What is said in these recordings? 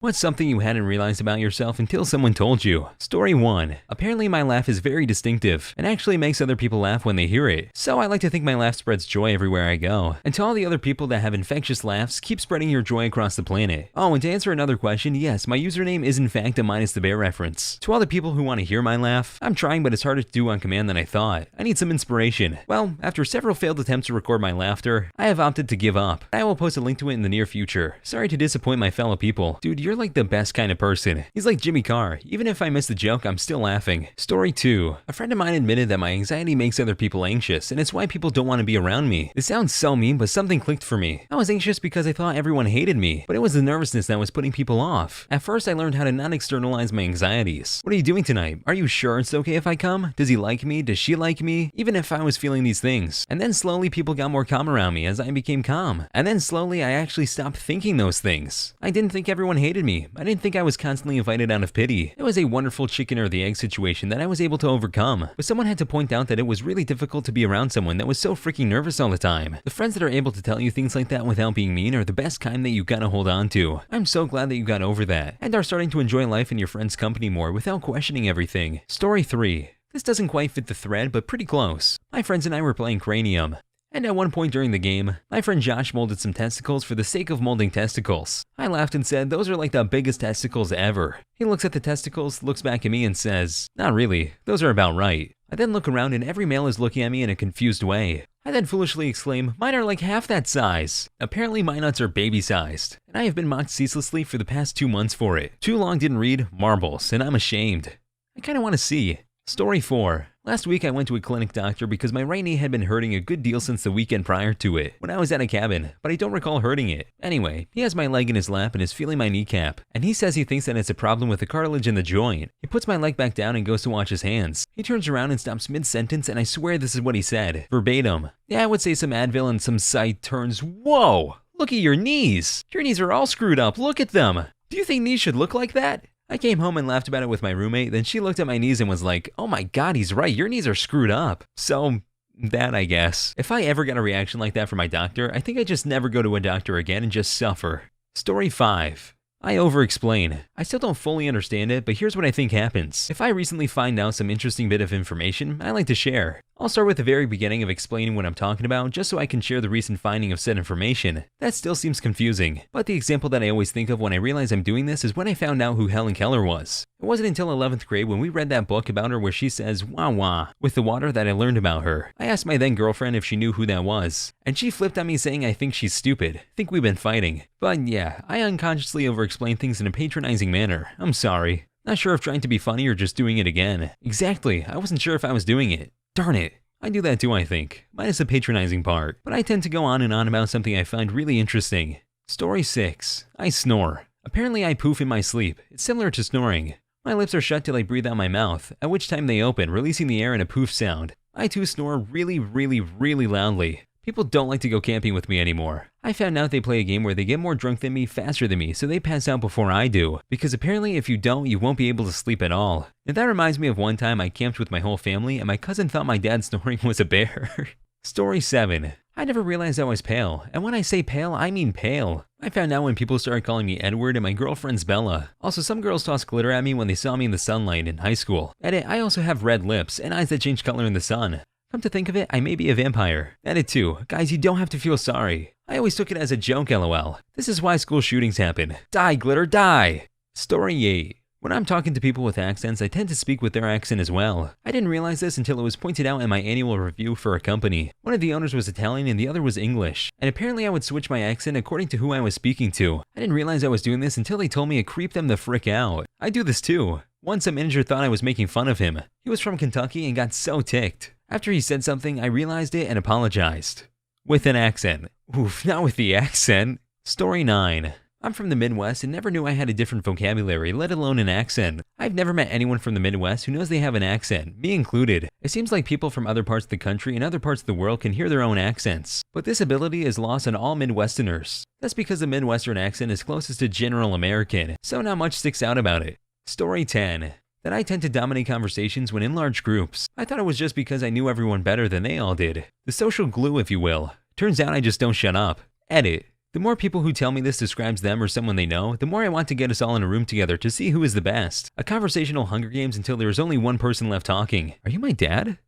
What's something you hadn't realized about yourself until someone told you? Story 1. Apparently my laugh is very distinctive and actually makes other people laugh when they hear it. So I like to think my laugh spreads joy everywhere I go. And to all the other people that have infectious laughs, keep spreading your joy across the planet. Oh, and to answer another question, yes, my username is in fact a Minus the Bear reference. To all the people who want to hear my laugh, I'm trying, but it's harder to do on command than I thought. I need some inspiration. Well, after several failed attempts to record my laughter, I have opted to give up. I will post a link to it in the near future. Sorry to disappoint my fellow people. Dude, you're like the best kind of person. He's like Jimmy Carr. Even if I miss the joke, I'm still laughing. Story 2. A friend of mine admitted that my anxiety makes other people anxious, and it's why people don't want to be around me. This sounds so mean, but something clicked for me. I was anxious because I thought everyone hated me, but it was the nervousness that was putting people off. At first, I learned how to not externalize my anxieties. What are you doing tonight? Are you sure it's okay if I come? Does he like me? Does she like me? Even if I was feeling these things. And then slowly people got more calm around me as I became calm. And then slowly I actually stopped thinking those things. I didn't think everyone hated me. I didn't think I was constantly invited out of pity. It was a wonderful chicken or the egg situation that I was able to overcome. But someone had to point out that it was really difficult to be around someone that was so freaking nervous all the time. The friends that are able to tell you things like that without being mean are the best kind that you gotta hold on to. I'm so glad that you got over that and are starting to enjoy life in your friends' company more without questioning everything. Story 3. This doesn't quite fit the thread, but pretty close. My friends and I were playing Cranium. And at one point during the game, my friend Josh molded some testicles for the sake of molding testicles. I laughed and said, those are like the biggest testicles ever. He looks at the testicles, looks back at me and says, not really, those are about right. I then look around and every male is looking at me in a confused way. I then foolishly exclaim, mine are like half that size. Apparently my nuts are baby-sized, and I have been mocked ceaselessly for the past 2 months for it. Too long didn't read marbles, and I'm ashamed. I kinda wanna see. Story 4. Last week I went to a clinic doctor because my right knee had been hurting a good deal since the weekend prior to it, when I was at a cabin, but I don't recall hurting it. Anyway, he has my leg in his lap and is feeling my kneecap, and he says he thinks that it's a problem with the cartilage in the joint. He puts my leg back down and goes to wash his hands. He turns around and stops mid-sentence, and I swear this is what he said, verbatim. Yeah, I would say some Advil and some side turns. Whoa! Look at your knees! Your knees are all screwed up, look at them! Do you think knees should look like that? I came home and laughed about it with my roommate, then she looked at my knees and was like, oh my god, he's right, your knees are screwed up. So, that I guess. If I ever got a reaction like that from my doctor, I think I'd just never go to a doctor again and just suffer. Story 5. I over-explain. I still don't fully understand it, but here's what I think happens. If I recently find out some interesting bit of information, I like to share. I'll start with the very beginning of explaining what I'm talking about just so I can share the recent finding of said information. That still seems confusing, but the example that I always think of when I realize I'm doing this is when I found out who Helen Keller was. It wasn't until 11th grade when we read that book about her where she says, wah wah, with the water that I learned about her. I asked my then girlfriend if she knew who that was, and she flipped on me saying I think she's stupid, think we've been fighting. But yeah, I unconsciously over-explain things in a patronizing manner. I'm sorry. Not sure if trying to be funny or just doing it again. Exactly, I wasn't sure if I was doing it. Darn it. I do that too, I think, minus the patronizing part, but I tend to go on and on about something I find really interesting. Story 6. I snore. Apparently I poof in my sleep. It's similar to snoring. My lips are shut till I breathe out my mouth, at which time they open, releasing the air in a poof sound. I too snore really loudly. People don't like to go camping with me anymore. I found out they play a game where they get more drunk than me faster than me, so they pass out before I do. Because apparently if you don't, you won't be able to sleep at all. And that reminds me of one time I camped with my whole family and my cousin thought my dad snoring was a bear. Story 7. I never realized I was pale, and when I say pale, I mean pale. I found out when people started calling me Edward and my girlfriend's Bella. Also, some girls tossed glitter at me when they saw me in the sunlight in high school. Edit, I also have red lips and eyes that change color in the sun. Come to think of it, I may be a vampire. Edit 2. Guys, you don't have to feel sorry. I always took it as a joke, lol. This is why school shootings happen. Die, glitter, die! Story 8. When I'm talking to people with accents, I tend to speak with their accent as well. I didn't realize this until it was pointed out in my annual review for a company. One of the owners was Italian and the other was English. And apparently I would switch my accent according to who I was speaking to. I didn't realize I was doing this until they told me it creeped them the frick out. I do this too. Once a manager thought I was making fun of him. He was from Kentucky and got so ticked. After he said something, I realized it and apologized. With an accent. Oof, not with the accent. Story 9. I'm from the Midwest and never knew I had a different vocabulary, let alone an accent. I've never met anyone from the Midwest who knows they have an accent, me included. It seems like people from other parts of the country and other parts of the world can hear their own accents. But this ability is lost on all Midwesterners. That's because the Midwestern accent is closest to general American, so not much sticks out about it. Story 10. That I tend to dominate conversations when in large groups. I thought it was just because I knew everyone better than they all did. The social glue, if you will. Turns out I just don't shut up. Edit. The more people who tell me this describes them or someone they know, the more I want to get us all in a room together to see who is the best. A conversational Hunger Games until there is only one person left talking. Are you my dad?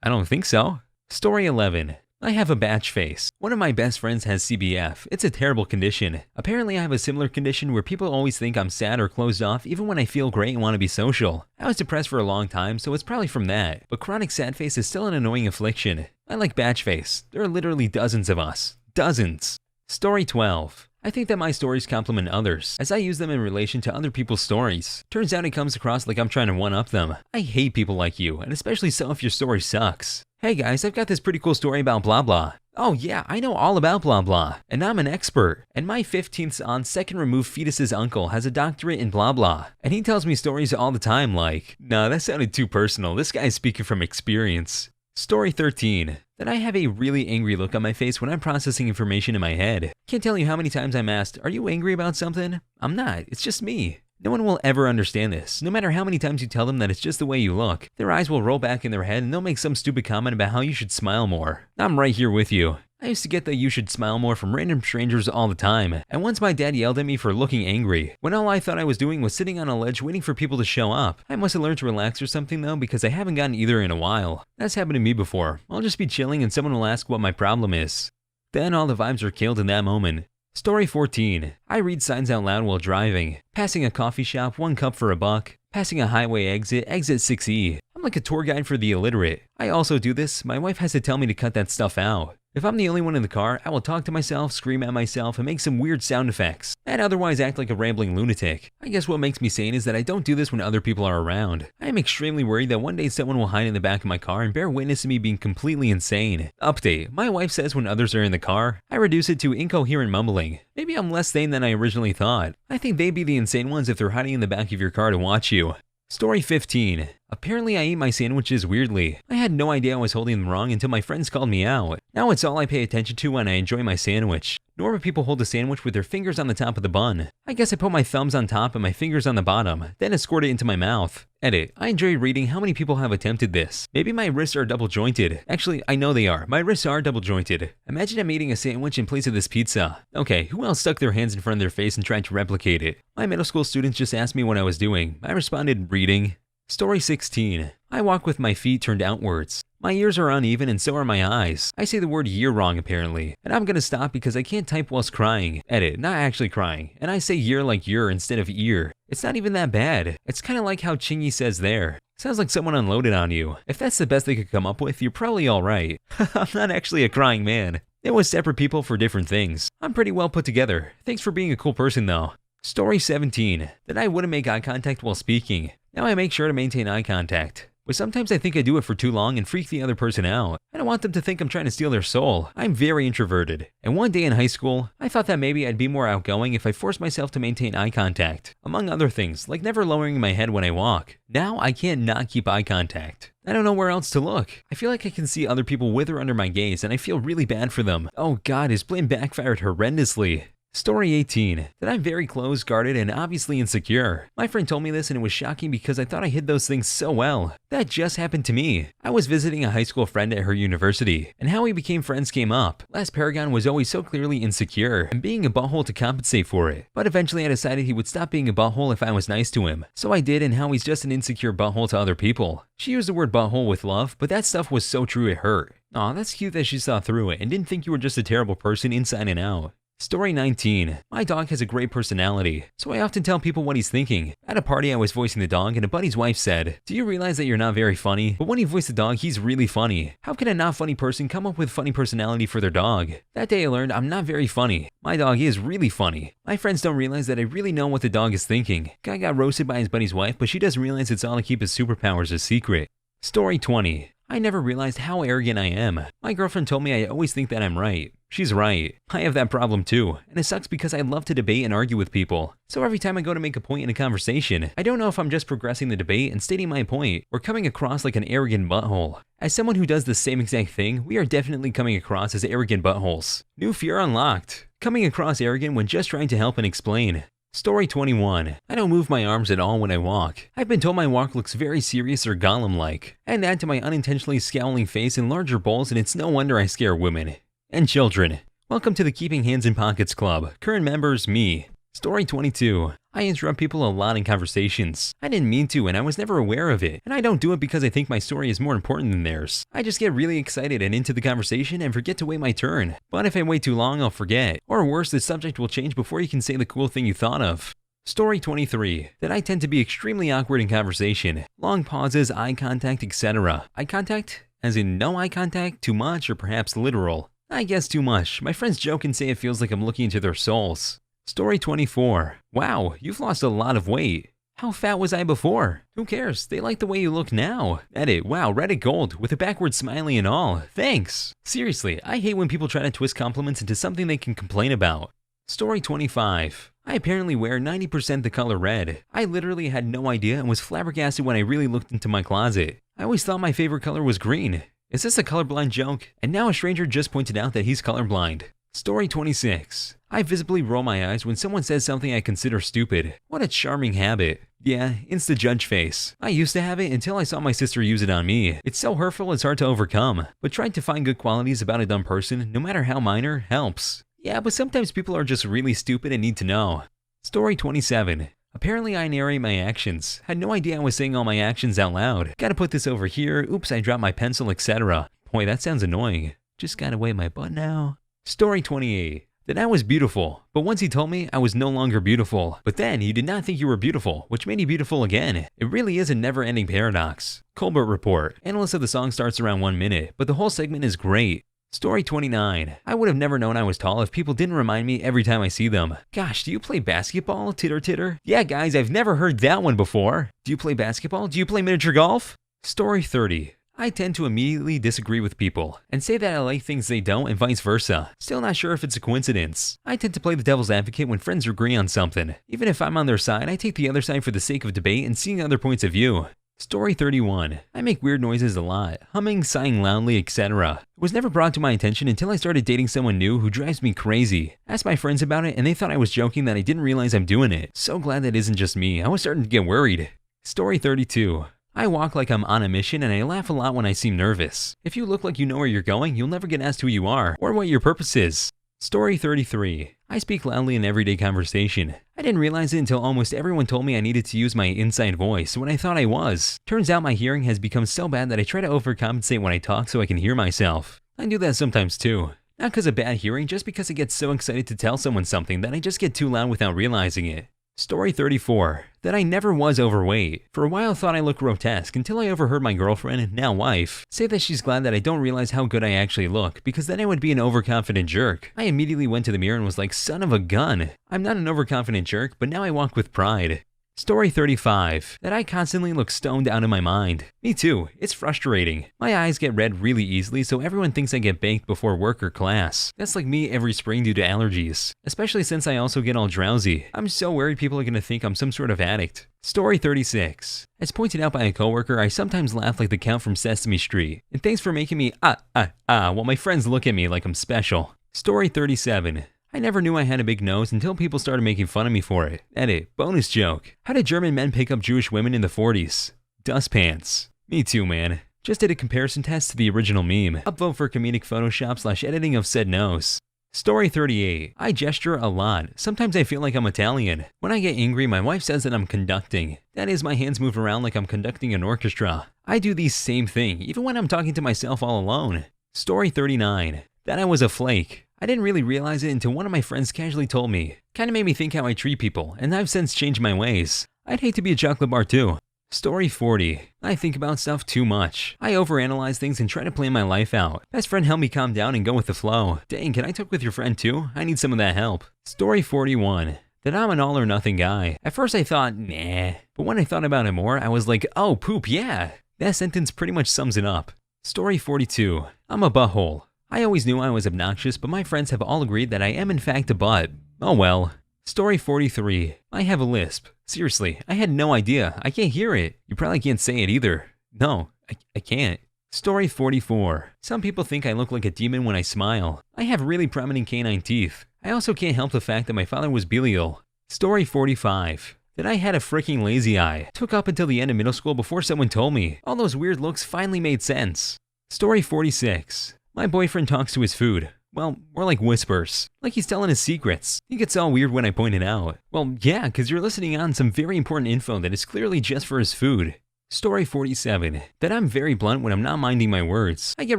I don't think so. Story 11. I have a batch face. One of my best friends has CBF. It's a terrible condition. Apparently I have a similar condition where people always think I'm sad or closed off even when I feel great and want to be social. I was depressed for a long time, so it's probably from that. But chronic sad face is still an annoying affliction. I like batch face. There are literally dozens of us. Dozens. Story 12. I think that my stories complement others, as I use them in relation to other people's stories. Turns out it comes across like I'm trying to one-up them. I hate people like you, and especially so if your story sucks. Hey guys, I've got this pretty cool story about blah blah. Oh yeah, I know all about blah blah, and I'm an expert. And my 15th on second removed fetus's uncle has a doctorate in blah blah, and he tells me stories all the time like, nah, that sounded too personal, this guy's speaking from experience. Story 13. That I have a really angry look on my face when I'm processing information in my head. Can't tell you how many times I'm asked, are you angry about something? I'm not, it's just me. No one will ever understand this. No matter how many times you tell them that it's just the way you look, their eyes will roll back in their head and they'll make some stupid comment about how you should smile more. I'm right here with you. I used to get the you should smile more from random strangers all the time, and once my dad yelled at me for looking angry, when all I thought I was doing was sitting on a ledge waiting for people to show up. I must have learned to relax or something though, because I haven't gotten either in a while. That's happened to me before. I'll just be chilling and someone will ask what my problem is. Then all the vibes are killed in that moment. Story 14. I read signs out loud while driving. Passing a coffee shop, 1 cup for $1. Passing a highway exit, exit 6E. I'm like a tour guide for the illiterate. I also do this. My wife has to tell me to cut that stuff out. If I'm the only one in the car, I will talk to myself, scream at myself, and make some weird sound effects, and otherwise act like a rambling lunatic. I guess what makes me sane is that I don't do this when other people are around. I am extremely worried that one day someone will hide in the back of my car and bear witness to me being completely insane. Update. My wife says when others are in the car, I reduce it to incoherent mumbling. Maybe I'm less sane than I originally thought. I think they'd be the insane ones if they're hiding in the back of your car to watch you. Story 15. Apparently I eat my sandwiches weirdly. I had no idea I was holding them wrong until my friends called me out. Now it's all I pay attention to when I enjoy my sandwich. Normal people hold a sandwich with their fingers on the top of the bun. I guess I put my thumbs on top and my fingers on the bottom, then escort it into my mouth. Edit. I enjoy reading how many people have attempted this. Maybe my wrists are double jointed. Actually, I know they are. My wrists are double jointed. Imagine I'm eating a sandwich in place of this pizza. Okay, who else stuck their hands in front of their face and tried to replicate it? My middle school students just asked me what I was doing. I responded, reading. Story 16. I walk with my feet turned outwards. My ears are uneven and so are my eyes. I say the word year wrong apparently. And I'm gonna stop because I can't type whilst crying. Edit, not actually crying. And I say year like year instead of ear. It's not even that bad. It's kinda like how Chingy says there. Sounds like someone unloaded on you. If that's the best they could come up with, you're probably alright. I'm not actually a crying man. It was separate people for different things. I'm pretty well put together. Thanks for being a cool person though. Story 17. That I wouldn't make eye contact while speaking. Now I make sure to maintain eye contact. But sometimes I think I do it for too long and freak the other person out. I don't want them to think I'm trying to steal their soul. I'm very introverted. And one day in high school, I thought that maybe I'd be more outgoing if I forced myself to maintain eye contact. Among other things, like never lowering my head when I walk. Now I can't not keep eye contact. I don't know where else to look. I feel like I can see other people wither under my gaze and I feel really bad for them. Oh god, his plan backfired horrendously. Story 18. That I'm very closed, guarded, and obviously insecure. My friend told me this and it was shocking because I thought I hid those things so well. That just happened to me. I was visiting a high school friend at her university, and how we became friends came up. Last Paragon was always so clearly insecure, and being a butthole to compensate for it. But eventually I decided he would stop being a butthole if I was nice to him. So I did, and how he's just an insecure butthole to other people. She used the word butthole with love, but that stuff was so true it hurt. Aw, that's cute that she saw through it and didn't think you were just a terrible person inside and out. Story 19. My dog has a great personality, so I often tell people what he's thinking. At a party I was voicing the dog and a buddy's wife said, "Do you realize that you're not very funny? But when you voice the dog, he's really funny. How can a not funny person come up with funny personality for their dog?" That day I learned I'm not very funny. My dog is really funny. My friends don't realize that I really know what the dog is thinking. Guy got roasted by his buddy's wife, but she doesn't realize it's all to keep his superpowers a secret. Story 20. I never realized how arrogant I am. My girlfriend told me I always think that I'm right. She's right. I have that problem too, and it sucks because I love to debate and argue with people. So every time I go to make a point in a conversation, I don't know if I'm just progressing the debate and stating my point, or coming across like an arrogant butthole. As someone who does the same exact thing, we are definitely coming across as arrogant buttholes. New fear unlocked. Coming across arrogant when just trying to help and explain. Story 21. I don't move my arms at all when I walk. I've been told my walk looks very serious or Gollum-like. Add that to my unintentionally scowling face and larger bowls and it's no wonder I scare women. And children. Welcome to the Keeping Hands in Pockets Club. Current members, me. Story 22. I interrupt people a lot in conversations. I didn't mean to and I was never aware of it. And I don't do it because I think my story is more important than theirs. I just get really excited and into the conversation and forget to wait my turn. But if I wait too long, I'll forget. Or worse, the subject will change before you can say the cool thing you thought of. Story 23. That I tend to be extremely awkward in conversation. Long pauses, eye contact, etc. Eye contact? As in no eye contact, too much, or perhaps literal. I guess too much. My friends joke and say it feels like I'm looking into their souls. Story 24. Wow, you've lost a lot of weight. How fat was I before? Who cares? They like the way you look now. Edit. Wow, Reddit gold with a backward smiley and all. Thanks. Seriously, I hate when people try to twist compliments into something they can complain about. Story 25. I apparently wear 90% the color red. I literally had no idea and was flabbergasted when I really looked into my closet. I always thought my favorite color was green. Is this a colorblind joke? And now a stranger just pointed out that he's colorblind. Story 26. I visibly roll my eyes when someone says something I consider stupid. What a charming habit. Yeah, insta judge face. I used to have it until I saw my sister use it on me. It's so hurtful it's hard to overcome. But trying to find good qualities about a dumb person, no matter how minor, helps. Yeah, but sometimes people are just really stupid and need to know. Story 27. Apparently I narrate my actions. Had no idea I was saying all my actions out loud. Gotta put this over here, oops I dropped my pencil, etc. Boy, that sounds annoying. Just gotta wait my butt now. Story 28. That I was beautiful, but once he told me I was no longer beautiful. But then he did not think you were beautiful, which made you beautiful again. It really is a never-ending paradox. Colbert Report. Analyst of the song starts around 1 minute, but the whole segment is great. Story 29. I would have never known I was tall if people didn't remind me every time I see them. Gosh, do you play basketball? Titter titter. Yeah guys, I've never heard that one before. Do you play basketball? Do you play miniature golf? Story 30. I tend to immediately disagree with people and say that I like things they don't and vice versa. Still not sure if it's a coincidence. I tend to play the devil's advocate when friends agree on something. Even if I'm on their side, I take the other side for the sake of debate and seeing other points of view. Story 31. I make weird noises a lot, humming, sighing loudly, etc. It was never brought to my attention until I started dating someone new who drives me crazy. Asked my friends about it and they thought I was joking that I didn't realize I'm doing it. So glad that isn't just me, I was starting to get worried. Story 32. I walk like I'm on a mission and I laugh a lot when I seem nervous. If you look like you know where you're going, you'll never get asked who you are or what your purpose is. Story 33. I speak loudly in everyday conversation. I didn't realize it until almost everyone told me I needed to use my inside voice when I thought I was. Turns out my hearing has become so bad that I try to overcompensate when I talk so I can hear myself. I do that sometimes too. Not because of bad hearing, just because I get so excited to tell someone something that I just get too loud without realizing it. Story 34. That I never was overweight. For a while I thought I looked grotesque until I overheard my girlfriend, now wife, say that she's glad that I don't realize how good I actually look because then I would be an overconfident jerk. I immediately went to the mirror and was like, son of a gun. I'm not an overconfident jerk, but now I walk with pride. Story 35. That I constantly look stoned out of my mind. Me too, it's frustrating. My eyes get red really easily so everyone thinks I get baked before work or class. That's like me every spring due to allergies. Especially since I also get all drowsy. I'm so worried people are gonna think I'm some sort of addict. Story 36. As pointed out by a coworker, I sometimes laugh like the Count from Sesame Street. And thanks for making me while my friends look at me like I'm special. Story 37. I never knew I had a big nose until people started making fun of me for it. Edit. Bonus joke. How did German men pick up Jewish women in the 40s? Dust pants. Me too, man. Just did a comparison test to the original meme. Upvote for comedic Photoshop / editing of said nose. Story 38. I gesture a lot. Sometimes I feel like I'm Italian. When I get angry, my wife says that I'm conducting. That is, my hands move around like I'm conducting an orchestra. I do the same thing, even when I'm talking to myself all alone. Story 39. That I was a flake. I didn't really realize it until one of my friends casually told me. Kinda made me think how I treat people, and I've since changed my ways. I'd hate to be a chocolate bar too. Story 40. I think about stuff too much. I overanalyze things and try to plan my life out. Best friend helped me calm down and go with the flow. Dang, can I talk with your friend too? I need some of that help. Story 41. That I'm an all or nothing guy. At first I thought, nah. But when I thought about it more, I was like, oh poop, yeah. That sentence pretty much sums it up. Story 42. I'm a butthole. I always knew I was obnoxious, but my friends have all agreed that I am in fact a butt. Oh well. Story 43. I have a lisp. Seriously, I had no idea. I can't hear it. You probably can't say it either. No, I can't. Story 44. Some people think I look like a demon when I smile. I have really prominent canine teeth. I also can't help the fact that my father was bilial. Story 45. That I had a freaking lazy eye. Took up until the end of middle school before someone told me. All those weird looks finally made sense. Story 46. My boyfriend talks to his food. Well, more like whispers. Like he's telling his secrets. He gets all weird when I point it out. Well, yeah, because you're listening on some very important info that is clearly just for his food. Story 47. That I'm very blunt when I'm not minding my words. I get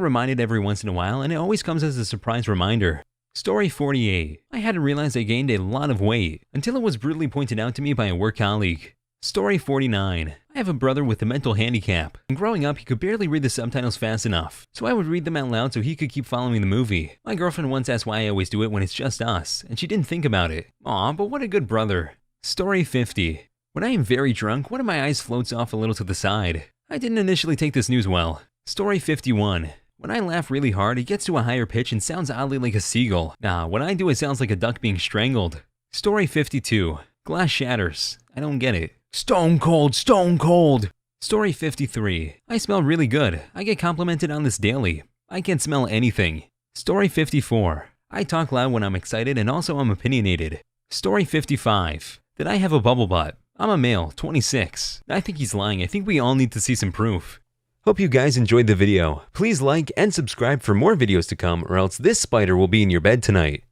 reminded every once in a while, and it always comes as a surprise reminder. Story 48. I hadn't realized I gained a lot of weight until it was brutally pointed out to me by a work colleague. Story 49. I have a brother with a mental handicap, and growing up he could barely read the subtitles fast enough, so I would read them out loud so he could keep following the movie. My girlfriend once asked why I always do it when it's just us, and she didn't think about it. Aw, but what a good brother. Story 50. When I am very drunk, one of my eyes floats off a little to the side. I didn't initially take this news well. Story 51. When I laugh really hard, it gets to a higher pitch and sounds oddly like a seagull. Nah, when I do it sounds like a duck being strangled. Story 52. Glass shatters. I don't get it. Stone cold, stone cold. Story 53. I smell really good. I get complimented on this daily. I can't smell anything. Story 54. I talk loud when I'm excited and also I'm opinionated. Story 55. That I have a bubble butt. I'm a male, 26. I think he's lying. I think we all need to see some proof. Hope you guys enjoyed the video. Please like and subscribe for more videos to come, or else this spider will be in your bed tonight.